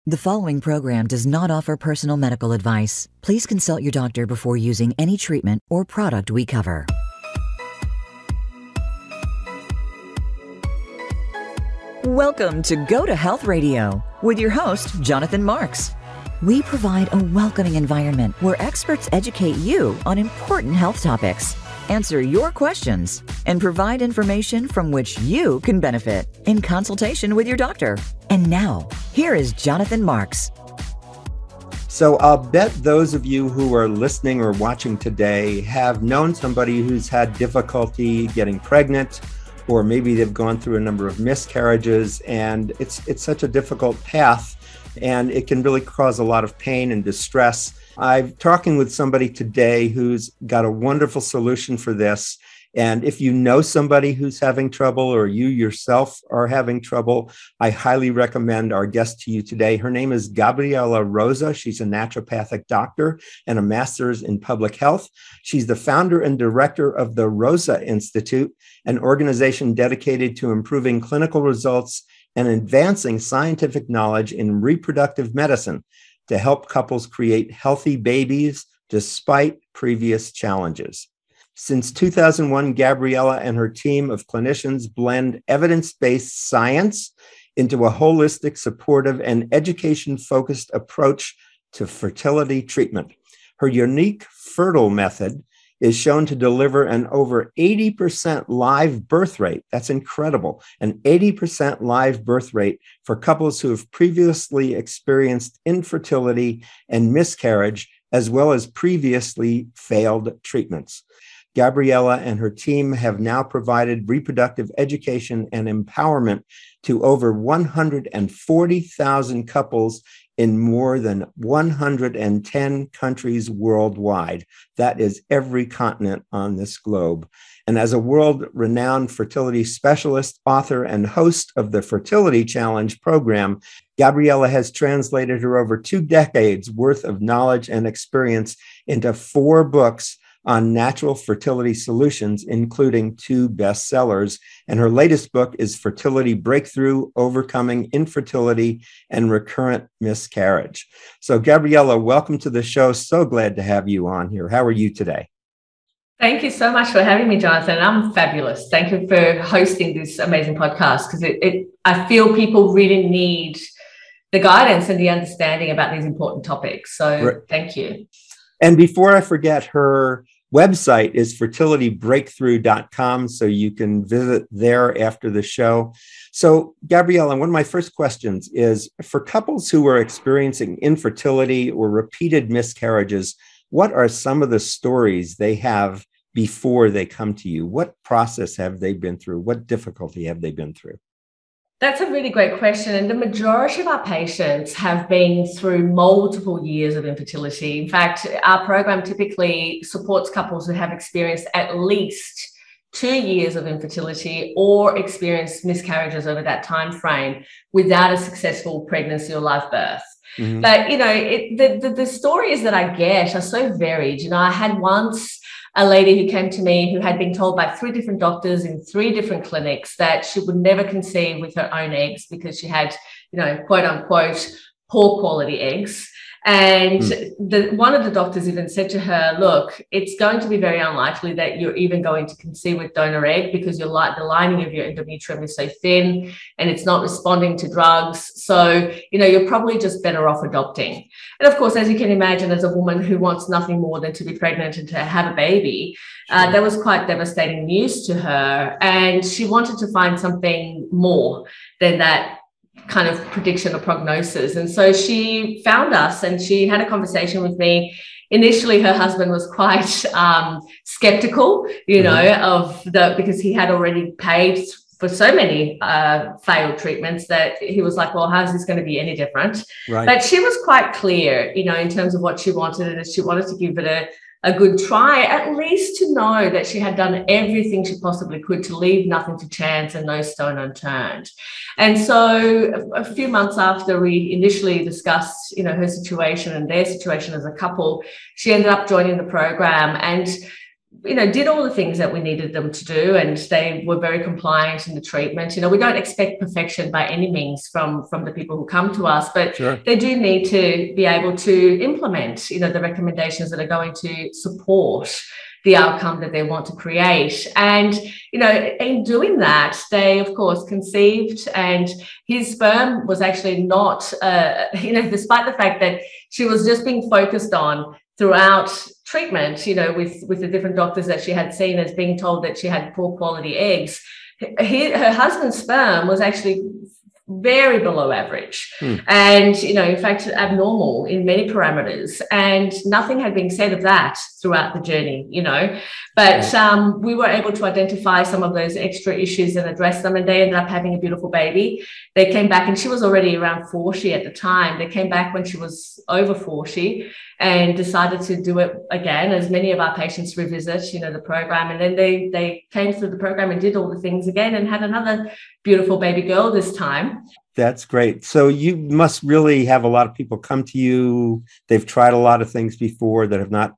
The following program does not offer personal medical advice. Please consult your doctor before using any treatment or product we cover. Welcome to GoToHealth Radio with your host, Jonathan Marks. We provide a welcoming environment where experts educate you on important health topics, answer your questions, and provide information from which you can benefit in consultation with your doctor. And now, here is Jonathan Marks. So I'll bet those of you who are listening or watching today have known somebody who's had difficulty getting pregnant, or maybe they've gone through a number of miscarriages, and it's such a difficult path, and it can really cause a lot of pain and distress. I'm talking with somebody today who's got a wonderful solution for this. And if you know somebody who's having trouble, or you yourself are having trouble, I highly recommend our guest to you today. Her name is Gabriela Rosa. She's a naturopathic doctor and a master's in public health. She's the founder and director of the Rosa Institute, an organization dedicated to improving clinical results and advancing scientific knowledge in reproductive medicine to help couples create healthy babies despite previous challenges. Since 2001, Gabriela and her team of clinicians blend evidence-based science into a holistic, supportive, and education-focused approach to fertility treatment. Her unique Fertile method is shown to deliver an over 80% live birth rate. That's incredible. An 80% live birth rate for couples who have previously experienced infertility and miscarriage, as well as previously failed treatments. Gabriela and her team have now provided reproductive education and empowerment to over 140,000 couples in more than 110 countries worldwide. That is every continent on this globe. And as a world-renowned fertility specialist, author, and host of the Fertility Challenge program, Gabriela has translated her over 2 decades worth of knowledge and experience into 4 books on natural fertility solutions, including 2 bestsellers. And her latest book is Fertility Breakthrough: Overcoming Infertility and Recurrent Miscarriage. So Gabriela, welcome to the show. So glad to have you on here. How are you today? Thank you so much for having me, Jonathan. I'm fabulous. Thank you for hosting this amazing podcast, because I feel people really need the guidance and the understanding about these important topics. So Thank you. And before I forget, her website is fertilitybreakthrough.com, so you can visit there after the show. So, Gabriela, one of my first questions is, for couples who are experiencing infertility or repeated miscarriages, what are some of the stories they have before they come to you? What process have they been through? What difficulty have they been through? That's a really great question. And the majority of our patients have been through multiple years of infertility. In fact, our program typically supports couples who have experienced at least 2 years of infertility or experienced miscarriages over that time frame without a successful pregnancy or live birth. Mm-hmm. But, the stories that I get are so varied. I had once a lady who came to me who had been told by 3 different doctors in 3 different clinics that she would never conceive with her own eggs because she had, quote unquote, poor quality eggs. And one of the doctors even said to her, look, it's going to be very unlikely that you're even going to conceive with donor egg because the lining of your endometrium is so thin and it's not responding to drugs. So, you're probably just better off adopting. And of course, as you can imagine, as a woman who wants nothing more than to be pregnant and to have a baby, that was quite devastating news to her. And she wanted to find something more than that kind of prediction or prognosis. And so she found us and she had a conversation with me. Initially, her husband was quite skeptical, because he had already paid for so many failed treatments that he was like, well, how's this going to be any different? Right. But she was quite clear, in terms of what she wanted, and she wanted to give it a good try, at least to know that she had done everything she possibly could to leave nothing to chance and no stone unturned. And so a few months after we initially discussed, her situation and their situation as a couple, she ended up joining the program. And did all the things that we needed them to do, and they were very compliant in the treatment. We don't expect perfection by any means from the people who come to us, but Sure. they do need to be able to implement, the recommendations that are going to support the outcome that they want to create. And, in doing that, they, of course, conceived, and his sperm was actually not, despite the fact that she was just being focused on throughout treatment, with the different doctors that she had seen as being told that she had poor quality eggs. Her husband's sperm was actually very below average, and in fact abnormal in many parameters, and nothing had been said of that throughout the journey, but we were able to identify some of those extra issues and address them, and they ended up having a beautiful baby. They came back, and she was already around 40 at the time. They came back when she was over 40 and decided to do it again, as many of our patients revisit the program, and then they came through the program and did all the things again and had another beautiful baby girl this time. That's great. So you must really have a lot of people come to you. They've tried a lot of things before that have not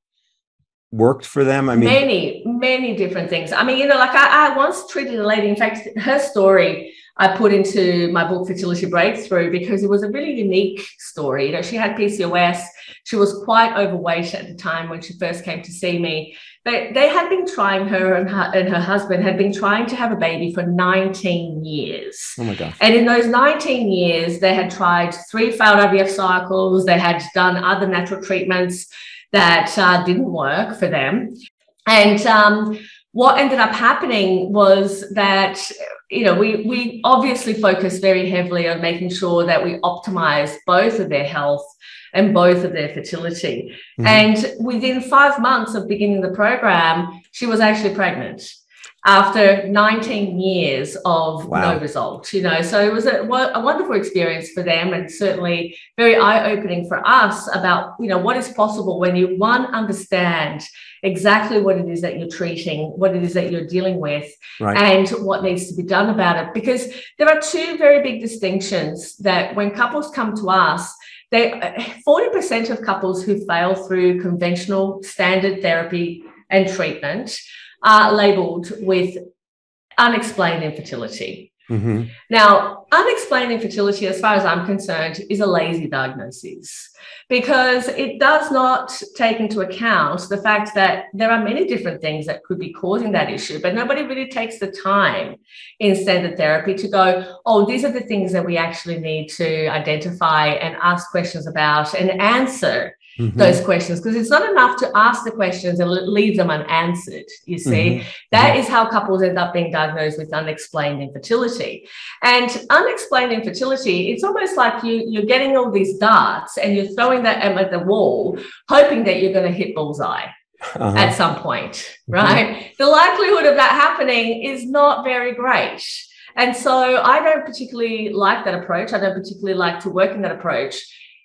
worked for them. I mean, many different things. I mean, I once treated a lady. In fact, her story I put into my book, Fertility Breakthrough, because it was a really unique story. She had PCOS. She was quite overweight at the time when she first came to see me. But they had been trying, her and her husband had been trying to have a baby for 19 years. Oh my gosh. And in those 19 years, they had tried 3 failed IVF cycles. They had done other natural treatments that didn't work for them. And what ended up happening was that, we obviously focused very heavily on making sure that we optimize both of their health and both of their fertility. Mm-hmm. And within 5 months of beginning the program, she was actually pregnant after 19 years of no result, So it was a wonderful experience for them, and certainly very eye-opening for us about, what is possible when you, understand exactly what it is that you're treating, what it is that you're dealing with, and what needs to be done about it. Because there are 2 very big distinctions that when couples come to us, 40% of couples who fail through conventional standard therapy and treatment are labeled with unexplained infertility. Mm-hmm. Now, unexplained infertility, as far as I'm concerned, is a lazy diagnosis, because it does not take into account the fact that there are many different things that could be causing that issue, but nobody really takes the time in standard therapy to go, oh, these are the things that we actually need to identify and ask questions about and answer those questions, because it's not enough to ask the questions and leave them unanswered. You see, that is how couples end up being diagnosed with unexplained infertility. And unexplained infertility, it's almost like you're getting all these darts and you're throwing them at the wall, hoping that you're going to hit bullseye at some point, right? The likelihood of that happening is not very great. And so I don't particularly like that approach. I don't particularly like to work in that approach.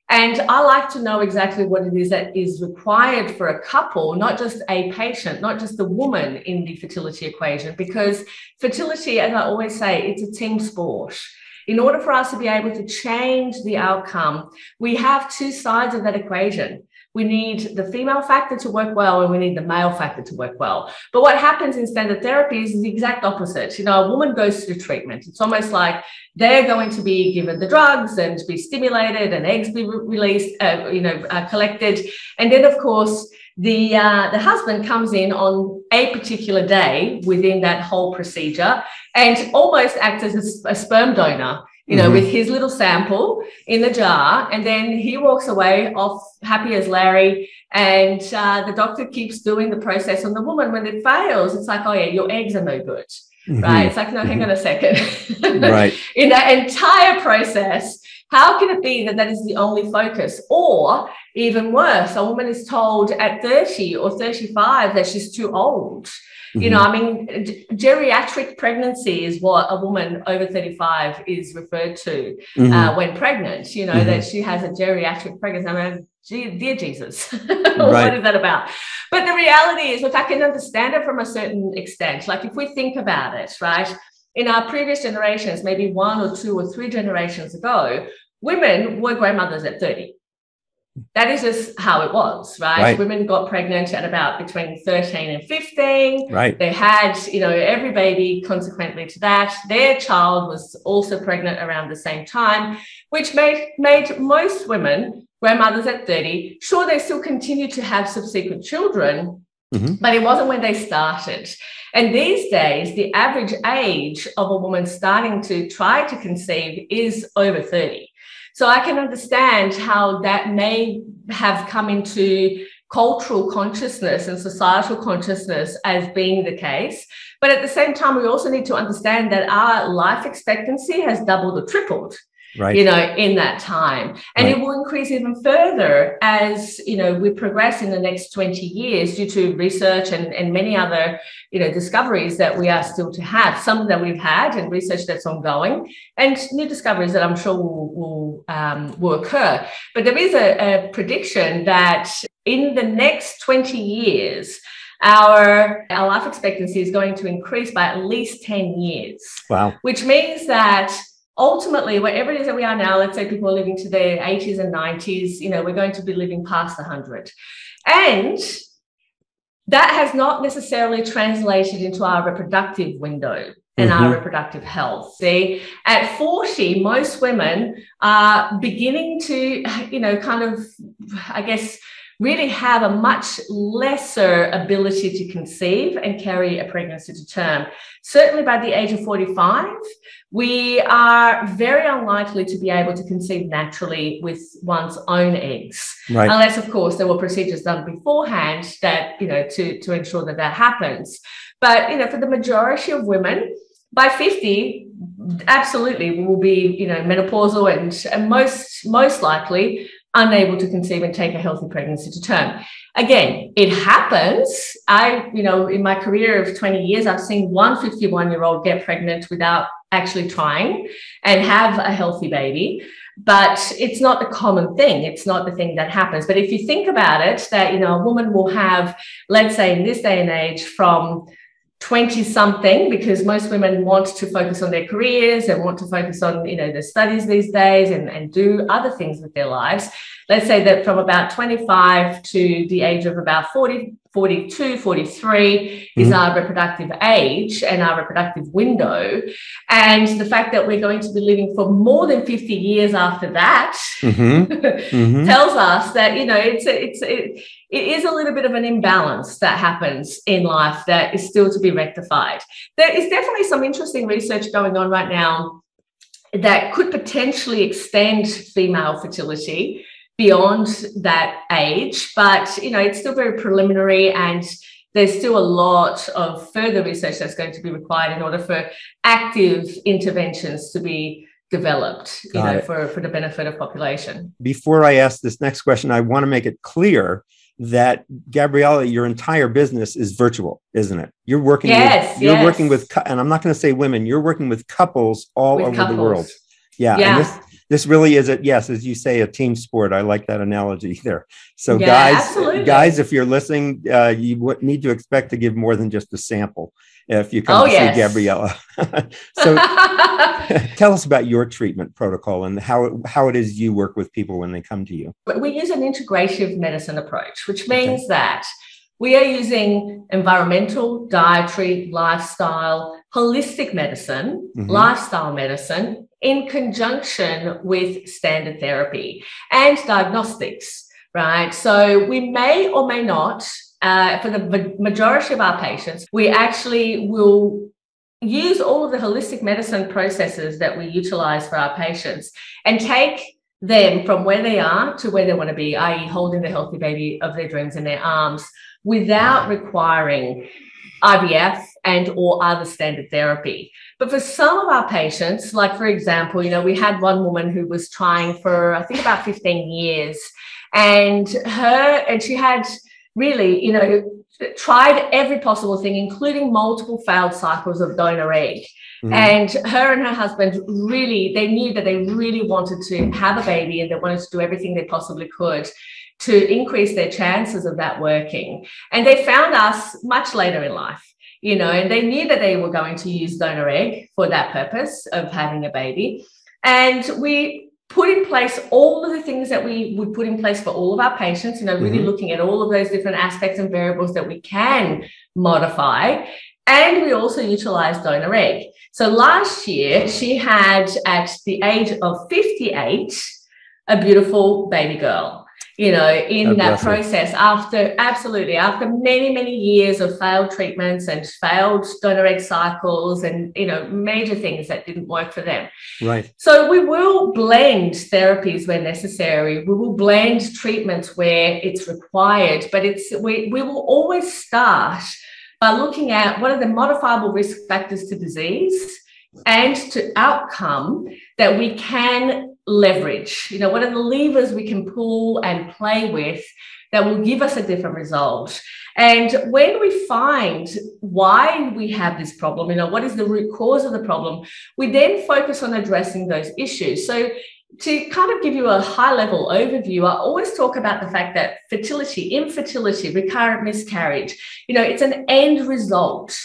And I like to know exactly what it is that is required for a couple, not just a patient, not just the woman in the fertility equation, because fertility, as I always say, it's a team sport. In order for us to be able to change the outcome, we have 2 sides of that equation. We need the female factor to work well, and we need the male factor to work well. But what happens in standard therapy is the exact opposite. A woman goes through treatment. It's almost like they're going to be given the drugs and be stimulated, and eggs be released, collected. And then, of course, the husband comes in on a particular day within that whole procedure and almost acts as a sperm donor, with his little sample in the jar, and then he walks away off happy as Larry, and the doctor keeps doing the process on the woman. When it fails, it's like, oh yeah, your eggs are no good, right? It's like, no, hang on a second. Right. In that entire process, how can it be that is the only focus? Or even worse, a woman is told at 30 or 35 that she's too old. Geriatric pregnancy is what a woman over 35 is referred to when pregnant, that she has a geriatric pregnancy. I mean, dear Jesus, what is that about? But the reality is, look, I can understand it from a certain extent. Like if we think about it, right, in our previous generations, maybe 1 or 2 or 3 generations ago, women were grandmothers at 30. That is just how it was, right? Women got pregnant at about between 13 and 15. Right. They had, every baby consequently to that. Their child was also pregnant around the same time, which made most women, grandmothers at 30, sure, they still continue to have subsequent children, but it wasn't when they started. And these days, the average age of a woman starting to try to conceive is over 30. So I can understand how that may have come into cultural consciousness and societal consciousness as being the case. But at the same time, we also need to understand that our life expectancy has doubled or tripled, in that time. And it will increase even further as, we progress in the next 20 years due to research and many other, discoveries that we are still to have, some that we've had and research that's ongoing, and new discoveries that I'm sure will occur. But there is a prediction that in the next 20 years, our life expectancy is going to increase by at least 10 years. Wow. Which means that ultimately, wherever it is that we are now, let's say people are living to their 80s and 90s, we're going to be living past 100. And that has not necessarily translated into our reproductive window and our reproductive health. See, at 40, most women are beginning to, really have a much lesser ability to conceive and carry a pregnancy to term. Certainly by the age of 45, we are very unlikely to be able to conceive naturally with one's own eggs. Right. Unless, of course, there were procedures done beforehand that, to ensure that that happens. But, for the majority of women, by 50, absolutely, we will be, menopausal and most likely unable to conceive and take a healthy pregnancy to term. Again, it happens. In my career of 20 years, I've seen one 51-year-old get pregnant without actually trying and have a healthy baby. But it's not the common thing. It's not the thing that happens. But if you think about it, that, a woman will have, let's say in this day and age, from 20-something, because most women want to focus on their careers and want to focus on, their studies these days and do other things with their lives. Let's say that from about 25 to the age of about 40, 42, 43 is our reproductive age and our reproductive window. And the fact that we're going to be living for more than 50 years after that tells us that, it is a little bit of an imbalance that happens in life that is still to be rectified. There is definitely some interesting research going on right now that could potentially extend female fertility beyond that age, but it's still very preliminary, and there's still a lot of further research that's going to be required in order for active interventions to be developed, for the benefit of population. Before I ask this next question, I want to make it clear that, Gabriela, your entire business is virtual, isn't it? You're working working with, and I'm not going to say women, you're working with couples all over the world. Yeah. And this really is as you say, a team sport. I like that analogy there. So guys, if you're listening, you need to expect to give more than just a sample if you come to see Gabriela. So tell us about your treatment protocol and how it is you work with people when they come to you. We use an integrative medicine approach, which means that we are using environmental, dietary, lifestyle, holistic medicine, lifestyle medicine, in conjunction with standard therapy and diagnostics, right? So we may or may not, for the majority of our patients, we actually will use all of the holistic medicine processes that we utilize for our patients and take them from where they are to where they want to be, i.e. holding the healthy baby of their dreams in their arms without requiring IVF and or other standard therapy. But for some of our patients, like for example, we had one woman who was trying for, I think, about 15 years, and she had really, tried every possible thing, including multiple failed cycles of donor egg. And her and her husband they knew that they really wanted to have a baby, and they wanted to do everything they possibly could to increase their chances of that working. And they found us much later in life, and they knew that they were going to use donor egg for that purpose of having a baby. And we put in place all of the things that we would put in place for all of our patients, really looking at all of those different aspects and variables that we can modify. And we also utilize donor egg. So last year, she had, at the age of 58, a beautiful baby girl. In that process, after many, many years of failed treatments and failed donor egg cycles and, major things that didn't work for them. Right. So we will blend therapies where necessary. We will blend treatments where it's required, but we will always start by looking at what are the modifiable risk factors to disease and to outcome that we can leverage. What are the levers we can pull and play with that will give us a different result? And when we find why we have this problem, what is the root cause of the problem, we then focus on addressing those issues. So to kind of give you a high-level overview, I always talk about the fact that fertility, infertility, recurrent miscarriage, it's an end result.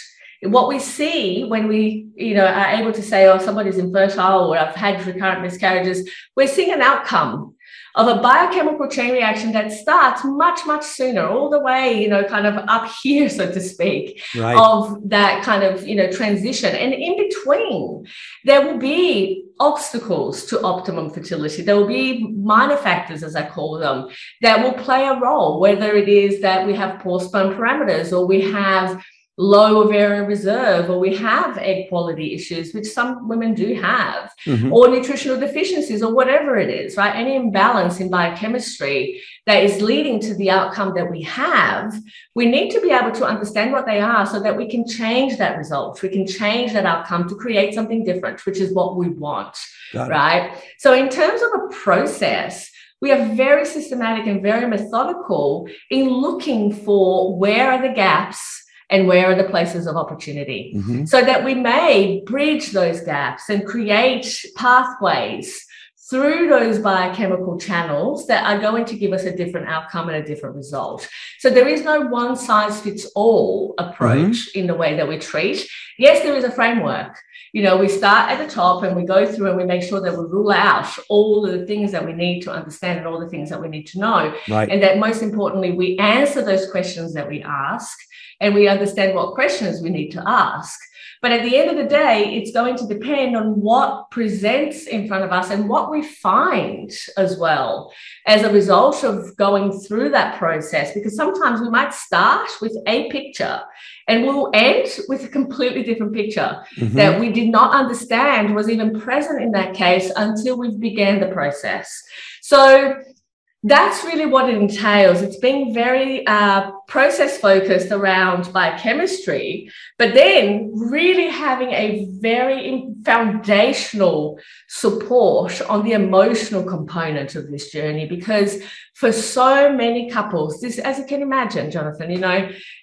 What we see when we, are able to say, oh, somebody's infertile or I've had recurrent miscarriages, we're seeing an outcome of a biochemical chain reaction that starts much, much sooner, all the way, kind of up here, so to speak, right, of that kind of, transition. And in between, there will be obstacles to optimum fertility. There will be minor factors, as I call them, that will play a role, whether it is that we have poor sperm parameters or we have low ovarian reserve, or we have egg quality issues, which some women do have, or nutritional deficiencies, or whatever it is, right? Any imbalance in biochemistry that is leading to the outcome that we have, we need to be able to understand what they are so that we can change that result. We can change that outcome to create something different, which is what we want, right? So in terms of a process, we are very systematic and very methodical in looking for where are the gaps and where are the places of opportunity, so that we may bridge those gaps and create pathways through those biochemical channels that are going to give us a different outcome and a different result. So there is no one size fits all approach in the way that we treat. Yes, there is a framework. We start at the top and we go through and we make sure that we rule out all the things that we need to understand and all the things that we need to know. Right. And that most importantly, we answer those questions that we ask and we understand what questions we need to ask. But at the end of the day, it's going to depend on what presents in front of us and what we find as well as a result of going through that process. Because sometimes we might start with a picture and we'll end with a completely different picture that we did not understand was even present in that case until we began the process. So that's really what it entails. It's being very process focused around biochemistry, but then really having a very foundational support on the emotional component of this journey. Because for so many couples, this, as you can imagine, Jonathan,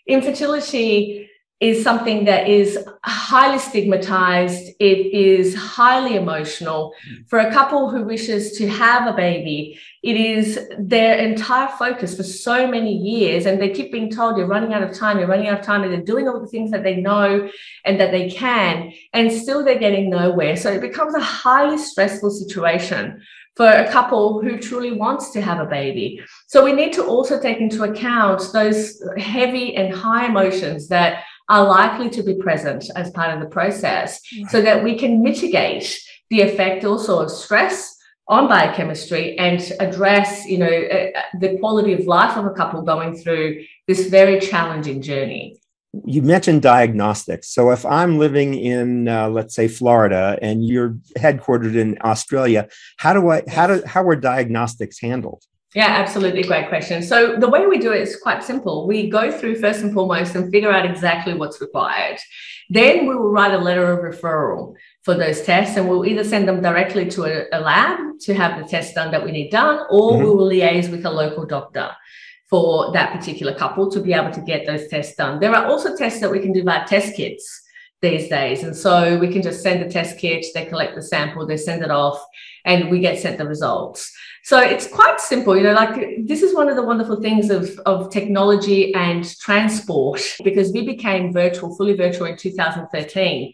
infertility is something that is highly stigmatized. It is highly emotional. For a couple who wishes to have a baby, it is their entire focus for so many years. And they keep being told, you're running out of time, and they're doing all the things that they know and that they can, and still they're getting nowhere. So it becomes a highly stressful situation for a couple who truly wants to have a baby. So we need to also take into account those heavy and high emotions that are likely to be present as part of the process, so that we can mitigate the effect also of stress on biochemistry and address, the quality of life of a couple going through this very challenging journey. You mentioned diagnostics. So if I'm living in, let's say, Florida, and you're headquartered in Australia, how are diagnostics handled? Yeah, absolutely. Great question. So the way we do it is quite simple. We go through first and foremost and figure out exactly what's required. Then we will write a letter of referral for those tests, and we'll either send them directly to a lab to have the test done that we need done, or we will liaise with a local doctor for that particular couple to be able to get those tests done. There are also tests that we can do via test kits these days. And so we can just send the test kit, they collect the sample, they send it off, and we get sent the results. So it's quite simple, this is one of the wonderful things of technology and transport, because we became fully virtual in 2013.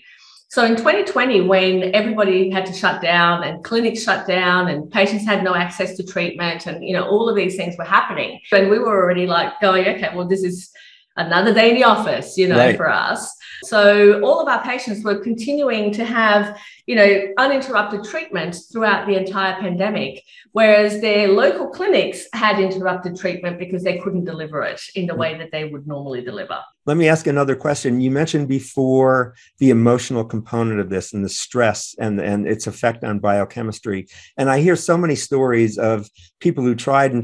So in 2020, when everybody had to shut down and clinics shut down and patients had no access to treatment and, all of these things were happening, and we were already like going, okay, well, this is another day in the office, right, for us. So all of our patients were continuing to have, uninterrupted treatment throughout the entire pandemic, whereas their local clinics had interrupted treatment because they couldn't deliver it in the way that they would normally deliver. Let me ask another question. You mentioned before the emotional component of this and the stress and its effect on biochemistry. And I hear so many stories of people who tried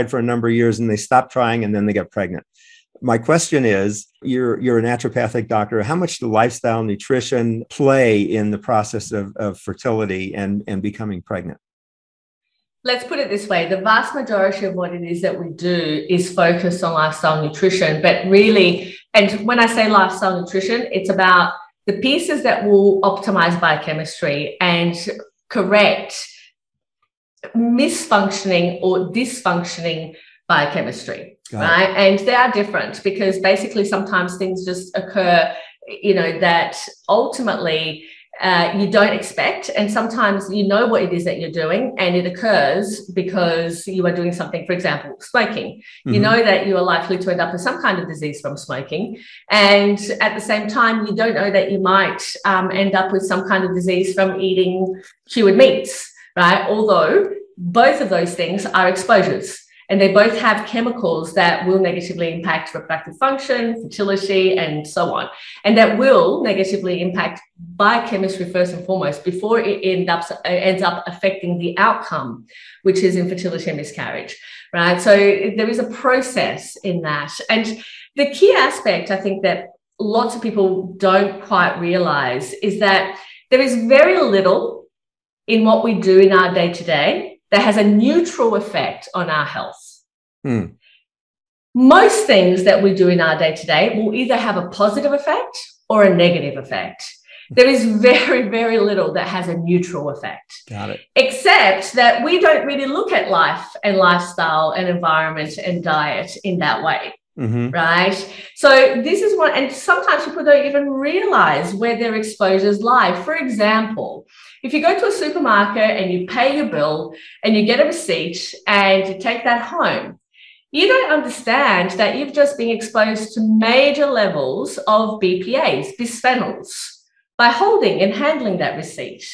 for a number of years and they stopped trying and then they get pregnant. My question is, you're a naturopathic doctor. How much do lifestyle, nutrition play in the process of fertility and becoming pregnant? Let's put it this way. The vast majority of what it is that we do is focused on lifestyle nutrition, but really, and when I say lifestyle nutrition, it's about the pieces that will optimize biochemistry and correct misfunctioning or dysfunctioning biochemistry, right? And they are different because basically sometimes things just occur, that ultimately you don't expect. And sometimes you know what it is that you're doing and it occurs because you are doing something, for example, smoking. Mm-hmm. You know that you are likely to end up with some kind of disease from smoking. And at the same time, you don't know that you might end up with some kind of disease from eating cured meats, right? Although both of those things are exposures. And they both have chemicals that will negatively impact reproductive function, fertility, and so on. And that will negatively impact biochemistry first and foremost before it ends up affecting the outcome, which is infertility and miscarriage, right? So there is a process in that. And the key aspect, I think, that lots of people don't quite realize is that there is very little in what we do in our day-to-day that has a neutral effect on our health. Most things that we do in our day-to-day will either have a positive effect or a negative effect. There is very, very little that has a neutral effect. Got it. Except that we don't really look at life and lifestyle and environment and diet in that way. Mm-hmm. Right. So this is one, and sometimes people don't even realize where their exposures lie. For example, if you go to a supermarket and you pay your bill and you get a receipt and you take that home, you don't understand that you've just been exposed to major levels of BPAs, bisphenols, by holding and handling that receipt.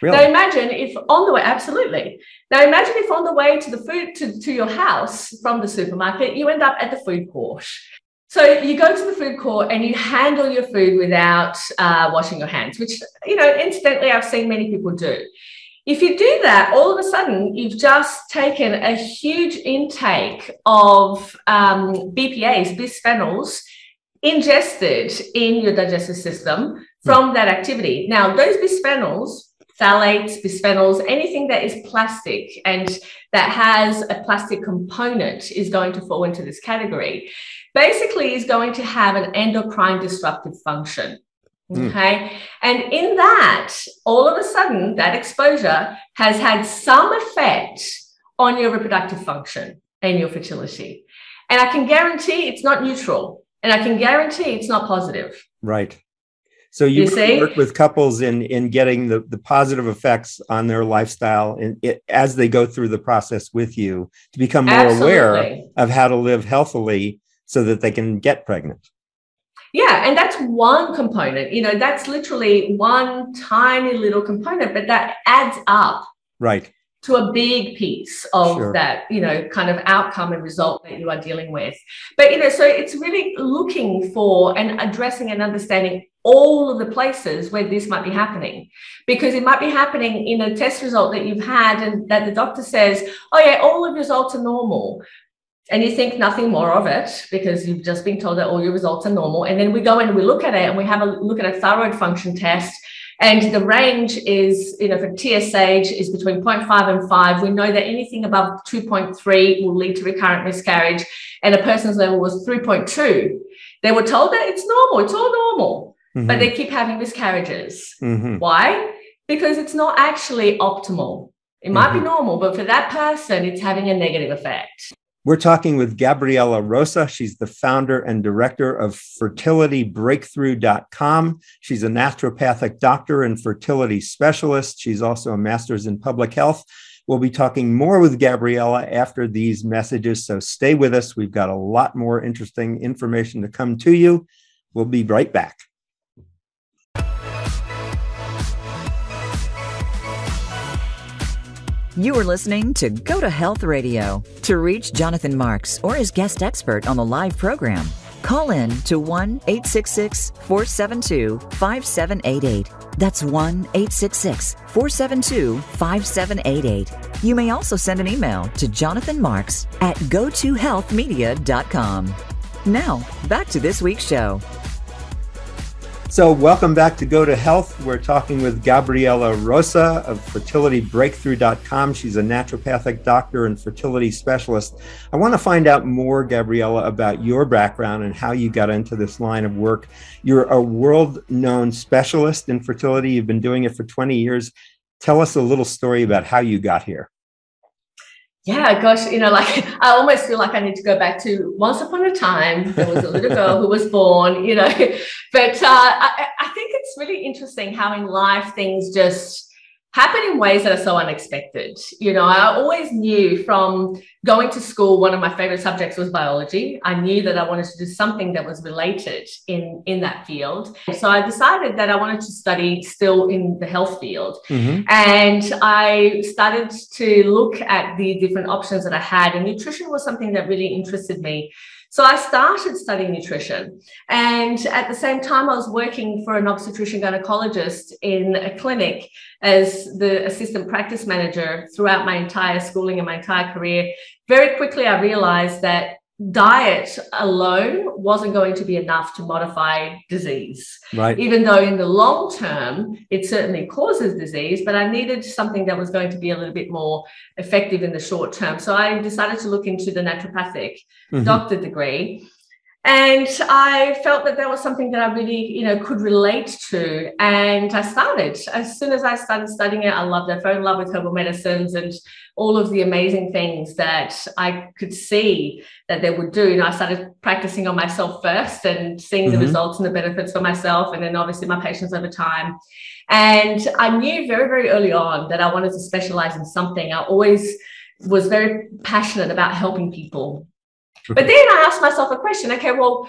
Really? Now imagine if on the way, absolutely. Now imagine if on the way to the food to your house from the supermarket, you end up at the food court. So you go to the food court and you handle your food without washing your hands, which, incidentally, I've seen many people do. If you do that, all of a sudden, you've just taken a huge intake of BPAs, bisphenols, ingested in your digestive system from that activity. Now, those bisphenols, phthalates, bisphenols, anything that is plastic and that has a plastic component is going to fall into this category. Basically is going to have an endocrine disruptive function. Okay. And in that, all of a sudden, that exposure has had some effect on your reproductive function and your fertility. And I can guarantee it's not neutral. And I can guarantee it's not positive. Right. So you work with couples in getting the positive effects on their lifestyle as they go through the process with you to become more aware of how to live healthily so that they can get pregnant. Yeah, and that's one component. That's literally one tiny little component, but that adds up. Right. To a big piece of that, kind of outcome and result that you are dealing with. But, so it's really looking for and addressing and understanding all of the places where this might be happening, because it might be happening in a test result that you've had and that the doctor says, oh yeah, all of your results are normal. And you think nothing more of it because you've just been told that all your results are normal. And then we go and we look at it and we have a look at a thyroid function test. And the range is, for TSH is between 0.5 and 5. We know that anything above 2.3 will lead to recurrent miscarriage. And a person's level was 3.2. They were told that it's normal, it's all normal, but they keep having miscarriages. Why? Because it's not actually optimal. It might be normal, but for that person, it's having a negative effect. We're talking with Gabriela Rosa. She's the founder and director of FertilityBreakthrough.com. She's a naturopathic doctor and fertility specialist. She's also a master's in public health. We'll be talking more with Gabriela after these messages, so stay with us. We've got a lot more interesting information to come to you. We'll be right back. You are listening to GoToHealth Radio. To reach Jonathan Marks or his guest expert on the live program, call in to 1-866-472-5788. That's 1-866-472-5788. You may also send an email to jonathanmarks@gotohealthmedia.com. Now, back to this week's show. So welcome back to Go to Health. We're talking with Gabriela Rosa of FertilityBreakthrough.com. She's a naturopathic doctor and fertility specialist. I want to find out more, Gabriela, about your background and how you got into this line of work. You're a world-known specialist in fertility. You've been doing it for 20 years. Tell us a little story about how you got here. Yeah, gosh, like I almost feel like I need to go back to once upon a time, there was a little girl who was born, but I think it's really interesting how in life things just happen in ways that are so unexpected. I always knew from going to school, one of my favorite subjects was biology. I knew that I wanted to do something that was related in that field. So I decided that I wanted to study still in the health field. Mm-hmm. And I started to look at the different options that I had, and nutrition was something that really interested me. So I started studying nutrition, and at the same time I was working for an obstetrician gynecologist in a clinic as the assistant practice manager throughout my entire schooling and my entire career. Very quickly I realized that diet alone wasn't going to be enough to modify disease. Right. Even though in the long term, it certainly causes disease, but I needed something that was going to be a little bit more effective in the short term. So I decided to look into the naturopathic doctor degree. And I felt that that was something that I really, could relate to. And I started. As soon as I started studying it, I loved it. I fell in love with herbal medicines and all of the amazing things that I could see that they would do. I started practicing on myself first and seeing the results and the benefits for myself, and then obviously my patients over time. And I knew very, very early on that I wanted to specialize in something. I always was very passionate about helping people. But then I asked myself a question. Okay, well,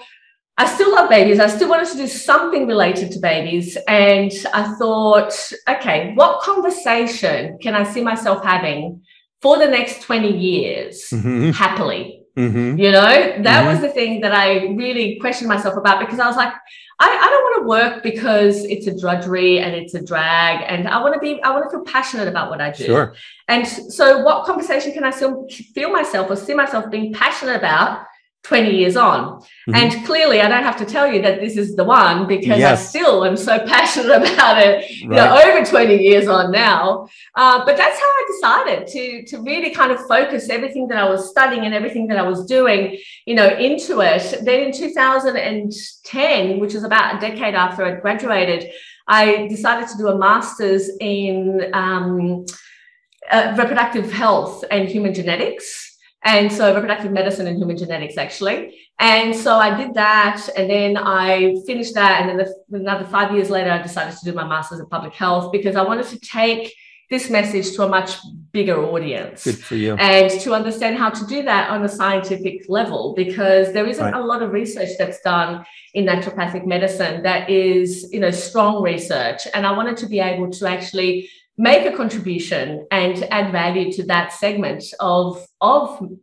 I still love babies. I still wanted to do something related to babies. And I thought, okay, what conversation can I see myself having for the next 20 years happily? That was the thing that I really questioned myself about, because I was like, I don't want to work because it's a drudgery and it's a drag, and I want to feel passionate about what I do. Sure. And so what conversation can I still feel myself or see myself being passionate about 20 years on? And clearly I don't have to tell you that this is the one, because I still am so passionate about it, over 20 years on now. But that's how I decided to really kind of focus everything that I was studying and everything that I was doing, into it. Then in 2010, which was about a decade after I graduated, I decided to do a master's in reproductive health and human genetics. And so reproductive medicine and human genetics, actually. And so I did that, and then I finished that. And then another 5 years later, I decided to do my master's in public health, because I wanted to take this message to a much bigger audience. Good for you. And to understand how to do that on a scientific level, because there isn't a lot of research that's done in naturopathic medicine that is, strong research. And I wanted to be able to actually make a contribution and add value to that segment of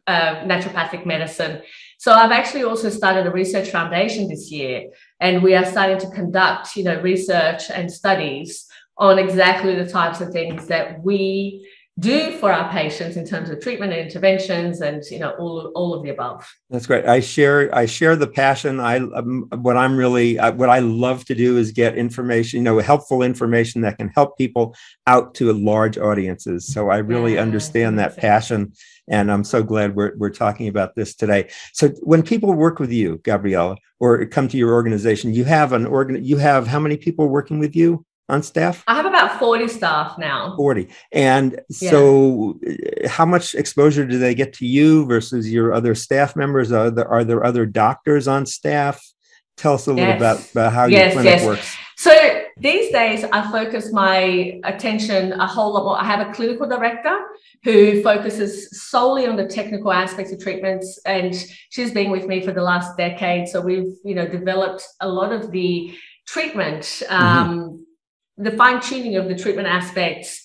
naturopathic medicine. So I've actually also started a research foundation this year, and we are starting to conduct, research and studies on exactly the types of things that we do for our patients in terms of treatment and interventions, and all of the above. That's great. I share the passion. What I love to do is get information, helpful information that can help people out to large audiences. So I really understand that passion, and I'm so glad we're talking about this today. So when people work with you, Gabriela, or come to your organization, you have how many people working with you on staff? I have about 40 staff now. 40. And so how much exposure do they get to you versus your other staff members? Are there other doctors on staff? Tell us a little about how your clinic works. So these days, I focus my attention a whole lot more. I have a clinical director who focuses solely on the technical aspects of treatments, and she's been with me for the last decade. So we've, developed a lot of the treatment, the fine-tuning of the treatment aspects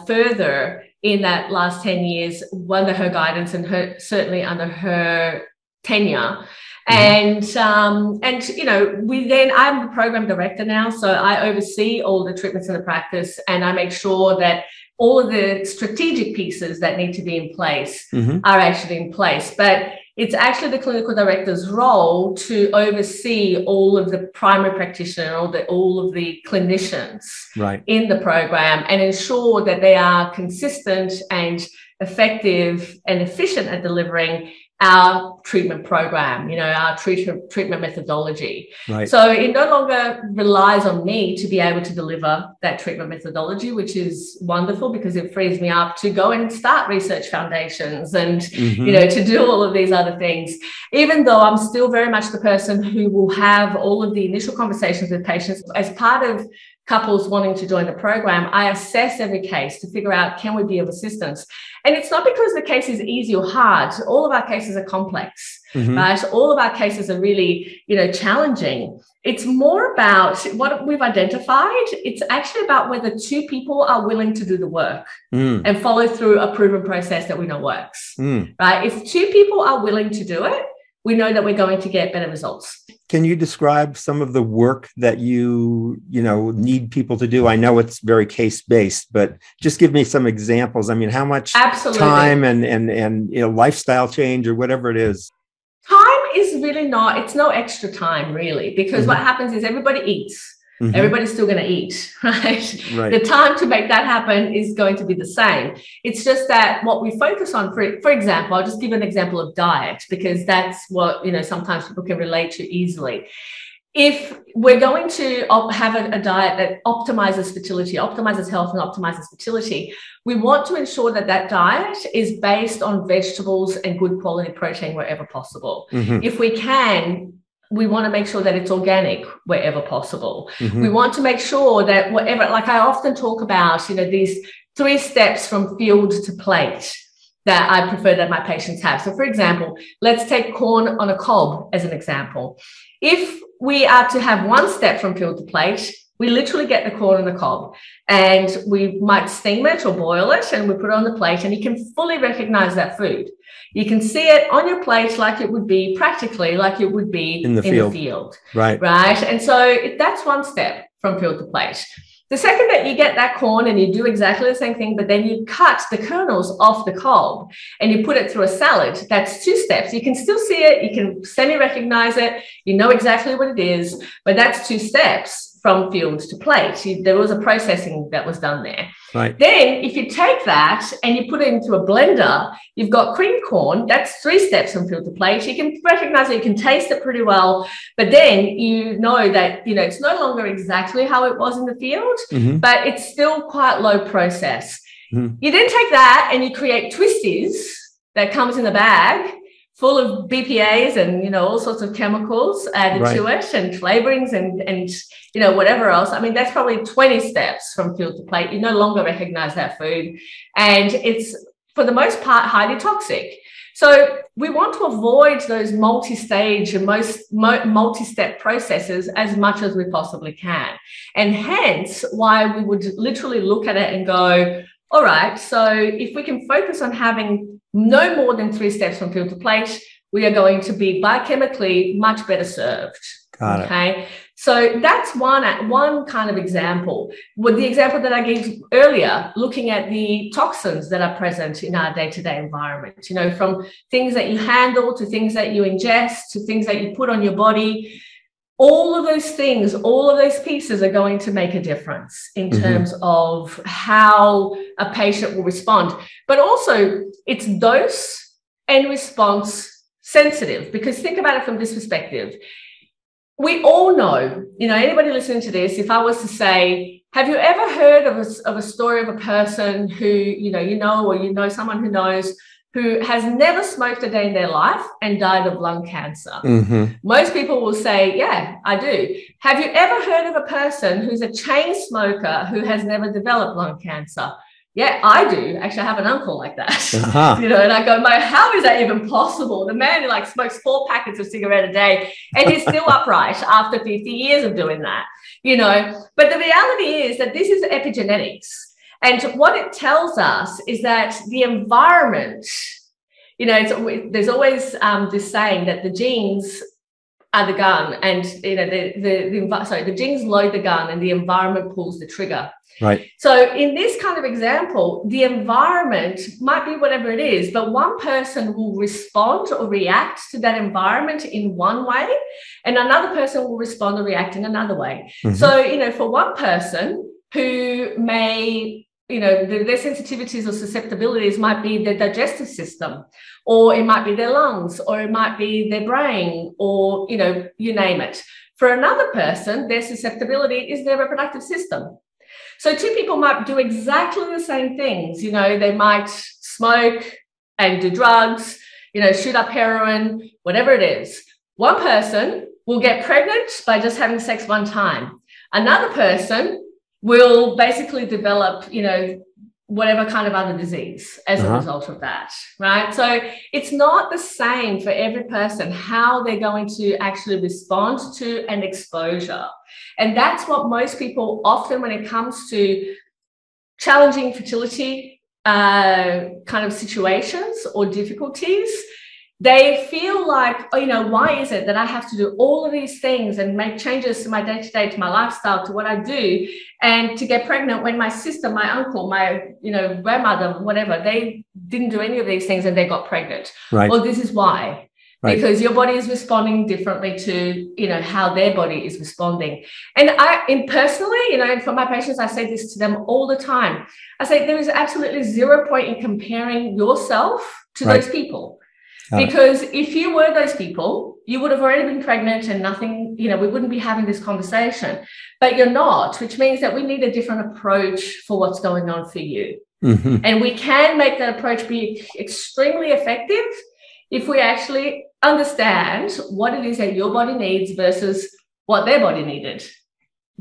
further in that last 10 years under her guidance and certainly under her tenure. And I'm the program director now, so I oversee all the treatments in the practice, and I make sure that all of the strategic pieces that need to be in place are actually in place. But it's actually the clinical director's role to oversee all of the primary practitioner, all of the clinicians in the program, and ensure that they are consistent and effective and efficient at delivering our treatment program, our treatment methodology. So it no longer relies on me to be able to deliver that treatment methodology, which is wonderful because it frees me up to go and start research foundations and, to do all of these other things, even though I'm still very much the person who will have all of the initial conversations with patients. As part of couples wanting to join the program, I assess every case to figure out, can we be of assistance? And it's not because the case is easy or hard. All of our cases are complex, right? All of our cases are really, challenging. It's more about what we've identified. It's actually about whether two people are willing to do the work and follow through a proven process that we know works, right? If two people are willing to do it, we know that we're going to get better results. Can you describe some of the work that you need people to do? I know it's very case-based, but just give me some examples. I mean, how much time and lifestyle change or whatever it is? Time is really it's no extra time really, because what happens is everybody eats. Everybody's still going to eat, right? The time to make that happen is going to be the same. It's just that what we focus on, for example, I'll just give an example of diet, because that's what, sometimes people can relate to easily. If we're going to have a diet that optimizes fertility, optimizes health and optimizes fertility, we want to ensure that that diet is based on vegetables and good quality protein wherever possible. If we can, we want to make sure that it's organic wherever possible. We want to make sure that like I often talk about, these 3 steps from field to plate that I prefer that my patients have. So for example, let's take corn on a cob as an example. If we are to have 1 step from field to plate, we literally get the corn on the cob and we might steam it or boil it and we put it on the plate, and you can fully recognize that food. You can see it on your plate like it would be in the field. Right. And so that's 1 step from field to plate. The second that you get that corn and you do exactly the same thing, but then you cut the kernels off the cob and you put it through a salad, that's 2 steps. You can still see it, you can semi-recognize it, you know exactly what it is, but that's 2 steps from field to plate. There was a processing that was done there. Then if you take that and you put it into a blender, you've got cream corn. That's 3 steps from field to plate. You can recognize it, you can taste it pretty well, but then you know that, it's no longer exactly how it was in the field, but it's still quite low process. You then take that and you create twisties that comes in a bag full of BPAs and, all sorts of chemicals added to it and flavorings and whatever else. I mean, that's probably 20 steps from field to plate. You no longer recognize that food. And it's, for the most part, highly toxic. So we want to avoid those multi-stage and multi-step processes as much as we possibly can. And hence why we would literally look at it and go, all right, so if we can focus on having no more than 3 steps from field to plate, we are going to be biochemically much better served. Got it. So that's one kind of example. With the example that I gave earlier, looking at the toxins that are present in our day-to-day environment, from things that you handle to things that you ingest to things that you put on your body. All of those things, all of those pieces are going to make a difference in terms of how a patient will respond. But also, it's dose and response sensitive, because think about it from this perspective. We all know, anybody listening to this, if I was to say, Have you ever heard of a story of a person who, or you know someone who knows, who has never smoked a day in their life and died of lung cancer? Mm-hmm. Most people will say, yeah, I do. Have you ever heard of a person who's a chain smoker who has never developed lung cancer? Yeah, I do. Actually, I have an uncle like that. Uh-huh. And I go, how is that even possible? The man who smokes 4 packets of cigarette a day, and he's still upright after 50 years of doing that, But the reality is that this is epigenetics. And what it tells us is that the environment, there's always this saying that the genes are the gun, and the genes load the gun and the environment pulls the trigger. Right. So in this kind of example, the environment might be whatever it is, but one person will respond or react to that environment in one way, and another person will respond or react in another way. Mm-hmm. So, for one person who may, their sensitivities or susceptibilities might be their digestive system, or it might be their lungs, or it might be their brain, or, you name it. For another person, their susceptibility is their reproductive system. So 2 people might do exactly the same things. They might smoke and do drugs, shoot up heroin, whatever it is. One person will get pregnant by just having sex one time. Another person will basically develop, whatever kind of other disease as a result of that, right? So it's not the same for every person how they're going to actually respond to an exposure. And that's what most people often, when it comes to challenging fertility kind of situations or difficulties, they feel like, why is it that I have to do all of these things and make changes to my day-to-day, to my lifestyle, to what I do, and to get pregnant when my sister, my uncle, my, grandmother, whatever, they didn't do any of these things and they got pregnant. Right. Well, this is why. Right. Because your body is responding differently to, how their body is responding. And personally, for my patients, I say this to them all the time. I say there is absolutely 0 point in comparing yourself to those people. Because if you were those people, you would have already been pregnant and nothing, we wouldn't be having this conversation. But you're not, which means that we need a different approach for what's going on for you. Mm-hmm. And we can make that approach be extremely effective if we actually understand what it is that your body needs versus what their body needed.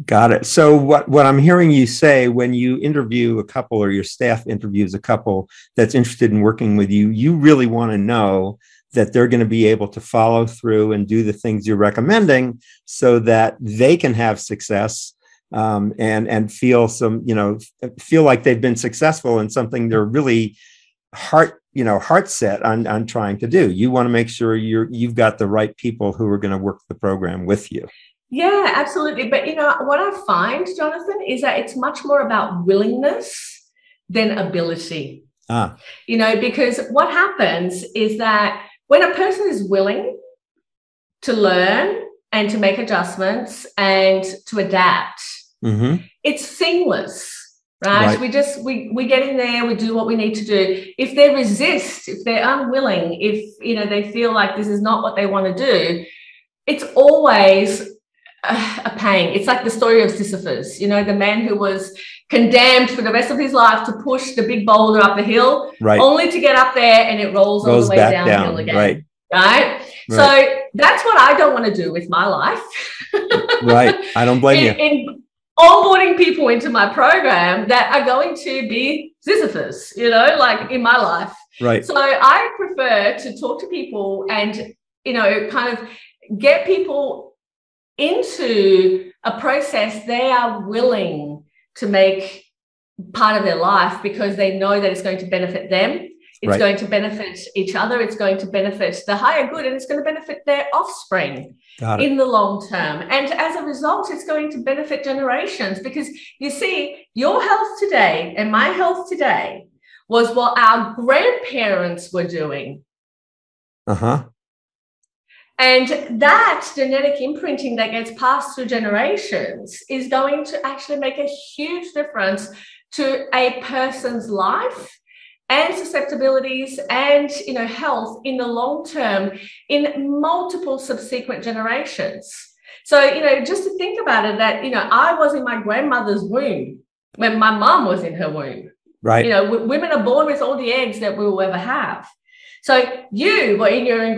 Got it. So what I'm hearing you say, when you interview a couple or your staff interviews a couple that's interested in working with you, you really want to know that they're going to be able to follow through and do the things you're recommending so that they can have success and feel feel like they've been successful in something they're really heart set on trying to do. You want to make sure you've got the right people who are going to work the program with you. Yeah, absolutely. But, what I find, Jonathan, is that it's much more about willingness than ability. Because what happens is that when a person is willing to learn and to make adjustments and to adapt, it's seamless. Right. We get in there, we do what we need to do. If they resist, if they're unwilling, if, they feel like this is not what they want to do, it's always a pain. It's like the story of Sisyphus, the man who was condemned for the rest of his life to push the big boulder up the hill, only to get up there and it rolls all the way downhill again. Right. So that's what I don't want to do with my life. Right. I don't blame you. In onboarding people into my program that are going to be Sisyphus, in my life. Right. So I prefer to talk to people and, kind of get people into a process they are willing to make part of their life because they know that it's going to benefit them. It's going to benefit each other. It's going to benefit the higher good, and it's going to benefit their offspring in the long term. And as a result, it's going to benefit generations, because you see, your health today and my health today was what our grandparents were doing. And that genetic imprinting that gets passed through generations is going to actually make a huge difference to a person's life and susceptibilities and, health in the long term in multiple subsequent generations. So, just to think about it, that, I was in my grandmother's womb when my mom was in her womb. Right. Women are born with all the eggs that we will ever have. So you were in your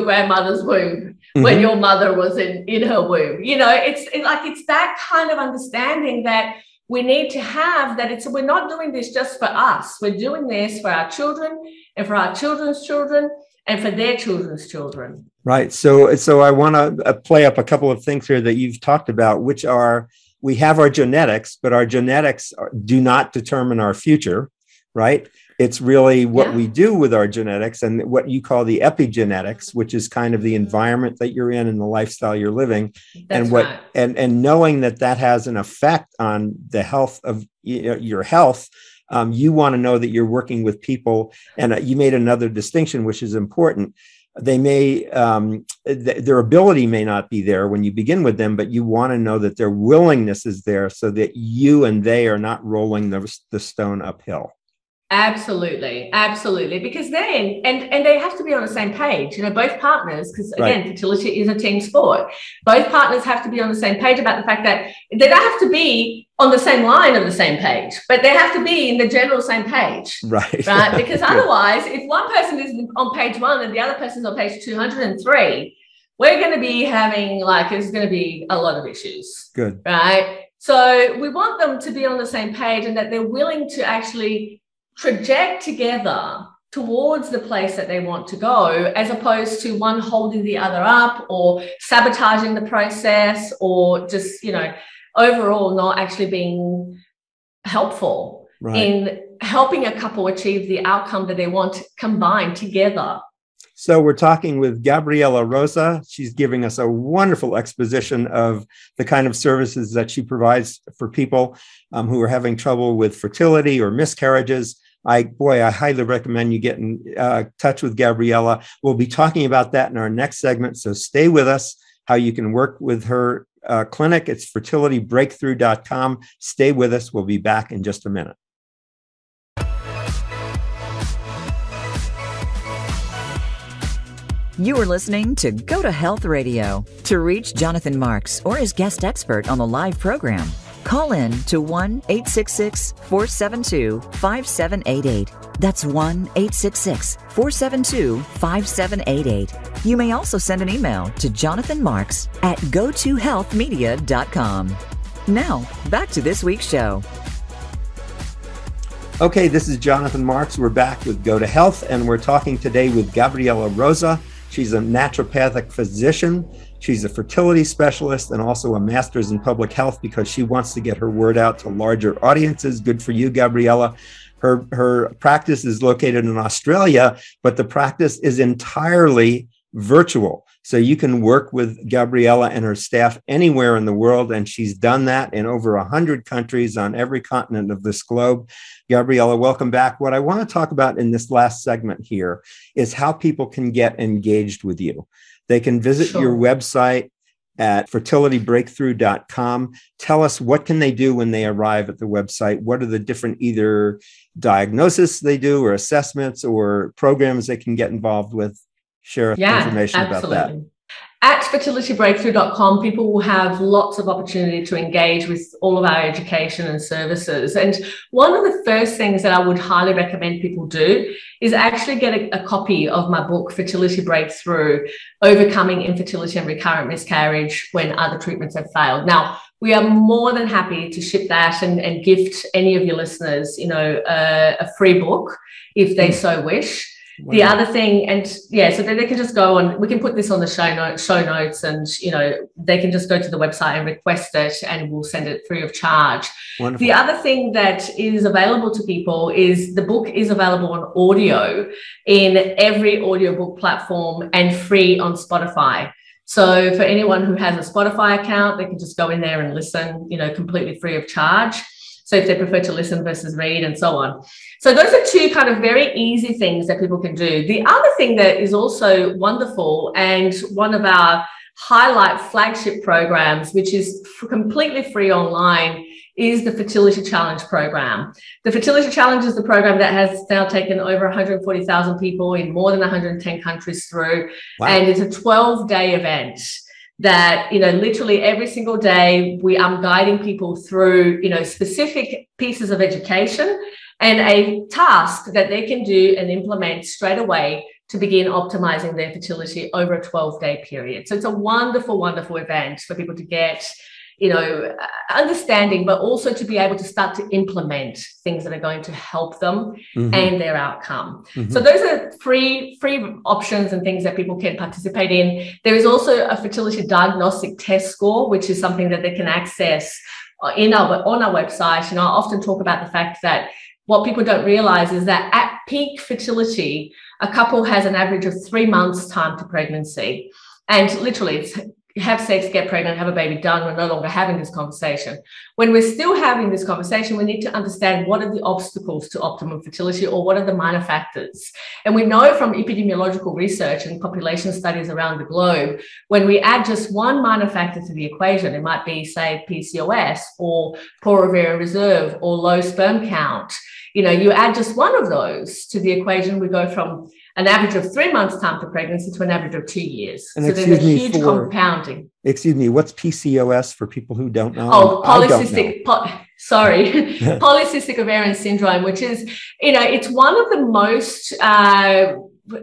grandmother's womb when your mother was in her womb. It's that kind of understanding that we need to have, that we're not doing this just for us. We're doing this for our children and for our children's children and for their children's children. Right. So I want to play up a couple of things here that you've talked about, which are, we have our genetics, but our genetics do not determine our future, right? It's really what we do with our genetics and what you call the epigenetics, which is kind of the environment that you're in and the lifestyle you're living. And knowing that has an effect on the health of your health. You want to know that you're working with people, and you made another distinction, which is important. They may, their ability may not be there when you begin with them, but you want to know that their willingness is there so that you and they are not rolling the stone uphill. Absolutely. Because then, and they have to be on the same page, both partners, because again, fertility is a team sport. Both partners have to be on the same page about the fact that they don't have to be on the same line of the same page, but they have to be in the general same page. Right. Because otherwise, if one person is on page 1 and the other person's on page 203, we're going to be having, there's going to be a lot of issues. Good. Right. So we want them to be on the same page and that they're willing to actually project together towards the place that they want to go, as opposed to one holding the other up or sabotaging the process, or just, overall not actually being helpful in helping a couple achieve the outcome that they want combined together. So we're talking with Gabriela Rosa. She's giving us a wonderful exposition of the kind of services that she provides for people who are having trouble with fertility or miscarriages. I highly recommend you get in touch with Gabriela. We'll be talking about that in our next segment, so stay with us, how you can work with her clinic. It's fertilitybreakthrough.com. Stay with us. We'll be back in just a minute. You are listening to GoToHealth Radio. To reach Jonathan Marks or his guest expert on the live program, call in to 1-866-472-5788. That's 1-866-472-5788. You may also send an email to jonathanmarks@gotohealthmedia.com. Now, back to this week's show. Okay, this is Jonathan Marks. We're back with Go to Health, and we're talking today with Gabriela Rosa. She's a naturopathic physician. She's a fertility specialist and also a master's in public health because she wants to get her word out to larger audiences. Good for you, Gabriela. Her practice is located in Australia, but the practice is entirely virtual. So you can work with Gabriela and her staff anywhere in the world, and she's done that in over 100 countries on every continent of this globe. Gabriela, welcome back. What I want to talk about in this last segment here is how people can get engaged with you. They can visit your website at fertilitybreakthrough.com. Tell us, what can they do when they arrive at the website? What are the different either diagnosis they do or assessments or programs they can get involved with? Share information about that. At fertilitybreakthrough.com, people will have lots of opportunity to engage with all of our education and services. And one of the first things that I would highly recommend people do is actually get a copy of my book, Fertility Breakthrough, Overcoming Infertility and Recurrent Miscarriage When Other Treatments Have Failed. Now, we are more than happy to ship that and gift any of your listeners, a free book if they so wish. Wow. The other thing, so that they can just go on, we can put this on the show notes and, they can just go to the website and request it and we'll send it free of charge. Wonderful. The other thing that is available to people is the book is available on audio in every audiobook platform and free on Spotify. So for anyone who has a Spotify account, they can just go in there and listen, completely free of charge. So if they prefer to listen versus read and so on. So those are two kind of very easy things that people can do. The other thing that is also wonderful and one of our highlight flagship programs, which is completely free online, is the Fertility Challenge program. The Fertility Challenge is the program that has now taken over 140,000 people in more than 110 countries through. Wow. And it's a 12-day event that, literally every single day I'm guiding people through, specific pieces of education and a task that they can do and implement straight away to begin optimizing their fertility over a 12-day period. So it's a wonderful, wonderful event for people to get, understanding, but also to be able to start to implement things that are going to help them and their outcome. So those are free options and things that people can participate in. There is also a fertility diagnostic test score, which is something that they can access on our website. I often talk about the fact that what people don't realize is that at peak fertility, a couple has an average of 3 months time to pregnancy. And literally it's have sex, get pregnant, have a baby, done. We're no longer having this conversation. When we're still having this conversation, we need to understand what are the obstacles to optimum fertility, or what are the minor factors. And we know from epidemiological research and population studies around the globe, when we add just one minor factor to the equation, it might be, say, PCOS or poor ovarian reserve or low sperm count. You add just one of those to the equation, we go from an average of 3 months time to pregnancy to an average of 2 years. And so there's a huge compounding. Excuse me, what's PCOS for people who don't know? Oh, polycystic ovarian syndrome, which is, it's one of the most,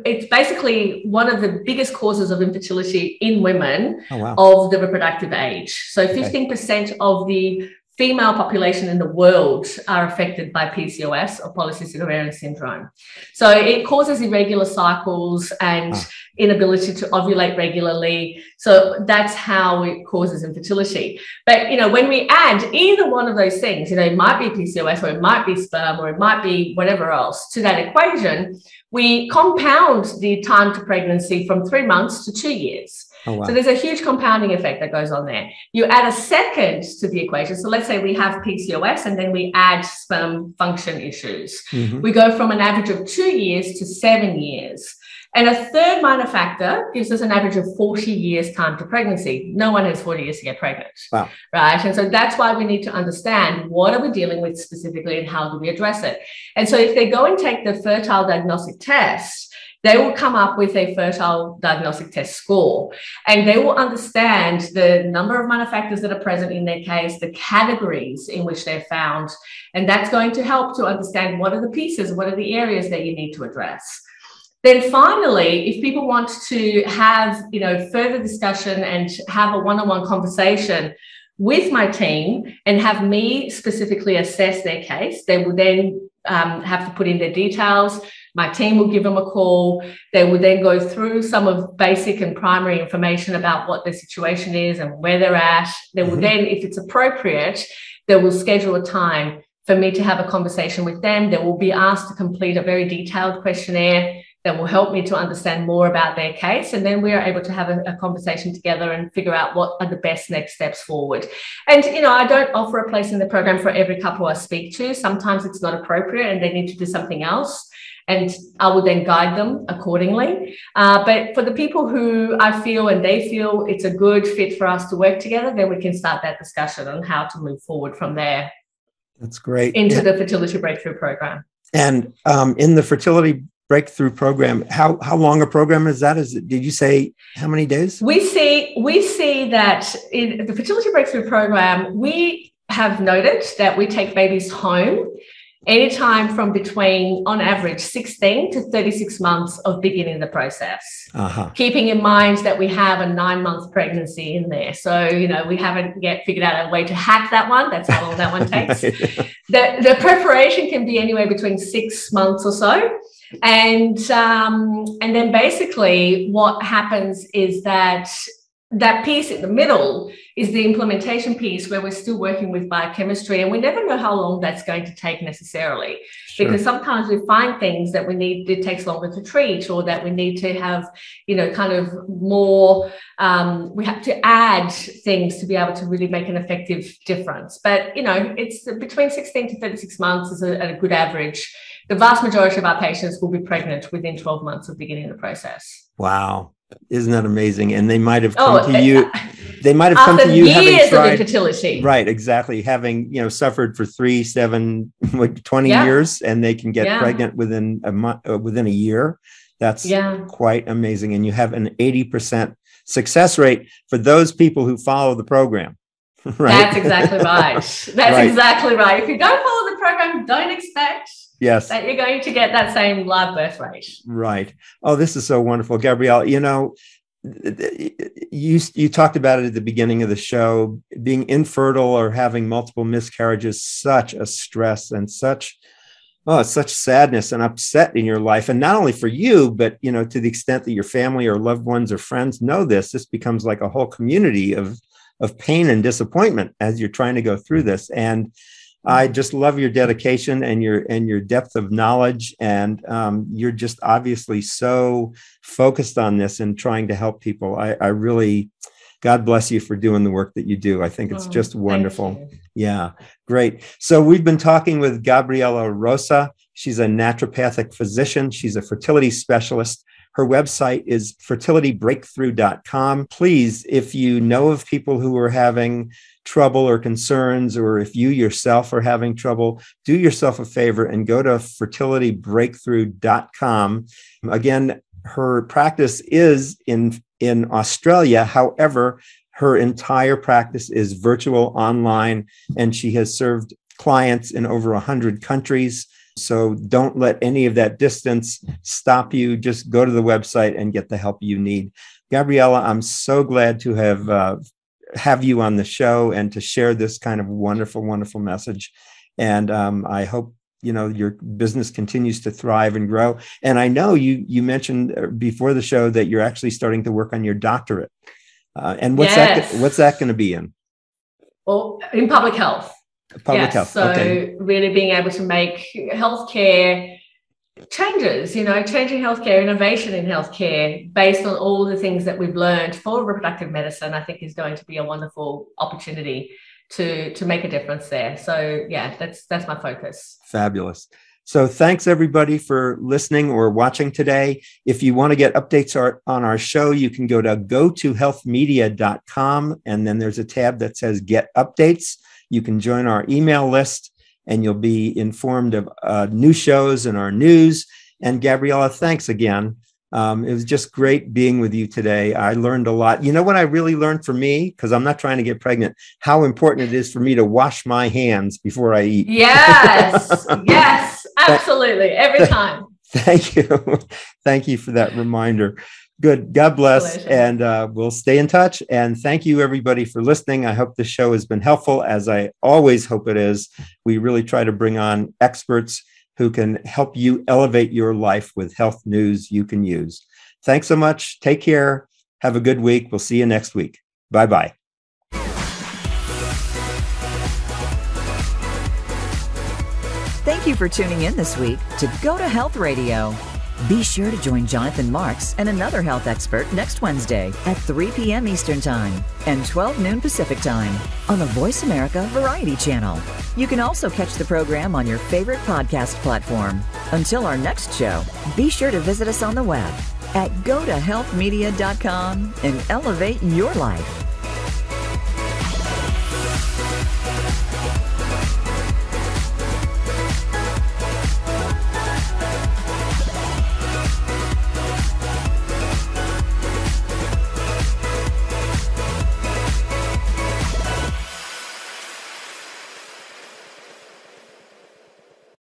it's basically one of the biggest causes of infertility in women of the reproductive age. So 15% of the female population in the world are affected by PCOS, or polycystic ovarian syndrome. So it causes irregular cycles and inability to ovulate regularly. So that's how it causes infertility. But, when we add either one of those things, it might be PCOS, or it might be sperm, or it might be whatever else to that equation, we compound the time to pregnancy from 3 months to 2 years. So there's a huge compounding effect that goes on there. You add a second to the equation. So let's say we have PCOS and then we add sperm function issues. We go from an average of 2 years to 7 years. And a third minor factor gives us an average of 40 years time to pregnancy. No one has 40 years to get pregnant. Right? And so that's why we need to understand what are we dealing with specifically and how do we address it. And so if they go and take the fertile diagnostic test, they will come up with a fertile diagnostic test score, and they will understand the number of minor factors that are present in their case, the categories in which they're found, and that's going to help to understand what are the pieces, what are the areas that you need to address. Then finally, if people want to have, further discussion and have a one-on-one conversation with my team and have me specifically assess their case, they will then have to put in their details. My team will give them a call. They will then go through some of basic and primary information about what their situation is and where they're at. They will then, if it's appropriate, they will schedule a time for me to have a conversation with them. They will be asked to complete a very detailed questionnaire that will help me to understand more about their case. And then we are able to have a conversation together and figure out what are the best next steps forward. And, I don't offer a place in the program for every couple I speak to. Sometimes it's not appropriate and they need to do something else, and I will then guide them accordingly. But for the people who I feel and they feel it's a good fit for us to work together, then we can start that discussion on how to move forward from there. That's great. Into the Fertility Breakthrough Program. And in the Fertility Breakthrough Program, how long a program is that? Did you say how many days? We see that in the Fertility Breakthrough Program, we have noted that we take babies home anytime from between, on average, 16 to 36 months of beginning the process. Keeping in mind that we have a 9-month pregnancy in there. So, we haven't yet figured out a way to hack that one. That's how long that one takes. The preparation can be anywhere between 6 months or so. And then basically what happens is that piece in the middle is the implementation piece, where we're still working with biochemistry, and we never know how long that's going to take necessarily. Because sometimes we find things that it takes longer to treat, or that we need to have, kind of more, we have to add things to be able to really make an effective difference. But, it's between 16 to 36 months is a good average. The vast majority of our patients will be pregnant within 12 months of beginning the process. Wow. Isn't that amazing? And they might have come to you. They might have come to you having tried of infertility. Right, exactly. Having suffered for 3, 7, 20 years, and they can get pregnant within a month, within a year. That's quite amazing. And you have an 80% success rate for those people who follow the program. Right? That's exactly right. That's exactly right. If you don't follow the program, don't expect that you're going to get that same live birth rate. Right. Oh, this is so wonderful. Gabrielle, you know, you talked about it at the beginning of the show. Being infertile or having multiple miscarriages, such a stress and such sadness and upset in your life. And not only for you, but, you know, to the extent that your family or loved ones or friends know this becomes like a whole community of pain and disappointment as you're trying to go through this. And I just love your dedication and your depth of knowledge. And you're just obviously so focused on this and trying to help people. I really, God bless you for doing the work that you do. I think it's just wonderful. Yeah, great. So we've been talking with Gabriela Rosa. She's a naturopathic physician. She's a fertility specialist. Her website is fertilitybreakthrough.com. Please, if you know of people who are having trouble or concerns, or if you yourself are having trouble, do yourself a favor and go to fertilitybreakthrough.com. Again, her practice is in Australia. However, her entire practice is virtual, online, and she has served clients in over 100 countries. So don't let any of that distance stop you. Just go to the website and get the help you need. Gabriela, I'm so glad to have you on the show and to share this kind of wonderful, wonderful message. And I hope, you know, your business continues to thrive and grow. And I know you mentioned before the show that you're actually starting to work on your doctorate. And what's that going to be in? Well, in public health. Public health. So really being able to make healthcare changes, you know, changing healthcare, innovation in healthcare based on all the things that we've learned for reproductive medicine, I think is going to be a wonderful opportunity to make a difference there. So yeah, that's my focus. Fabulous. So thanks everybody for listening or watching today. If you want to get updates on our show, you can go to GoToHealthMedia.com, and then there's a tab that says Get Updates. You can join our email list and you'll be informed of new shows and our news. And Gabriela, thanks again. It was just great being with you today. I learned a lot. You know what I really learned for me, because I'm not trying to get pregnant, how important it is for me to wash my hands before I eat. Yes, yes, absolutely. Every time. Thank you. Thank you for that reminder. Good. God bless. And we'll stay in touch. And thank you, everybody, for listening. I hope the show has been helpful, as I always hope it is. We really try to bring on experts who can help you elevate your life with health news you can use. Thanks so much. Take care. Have a good week. We'll see you next week. Bye-bye. Thank you for tuning in this week to Go to Health Radio. Be sure to join Jonathan Marks and another health expert next Wednesday at 3 p.m. Eastern Time and 12 noon Pacific Time on the Voice America Variety Channel. You can also catch the program on your favorite podcast platform. Until our next show, be sure to visit us on the web at GoToHealthMedia.com and elevate your life.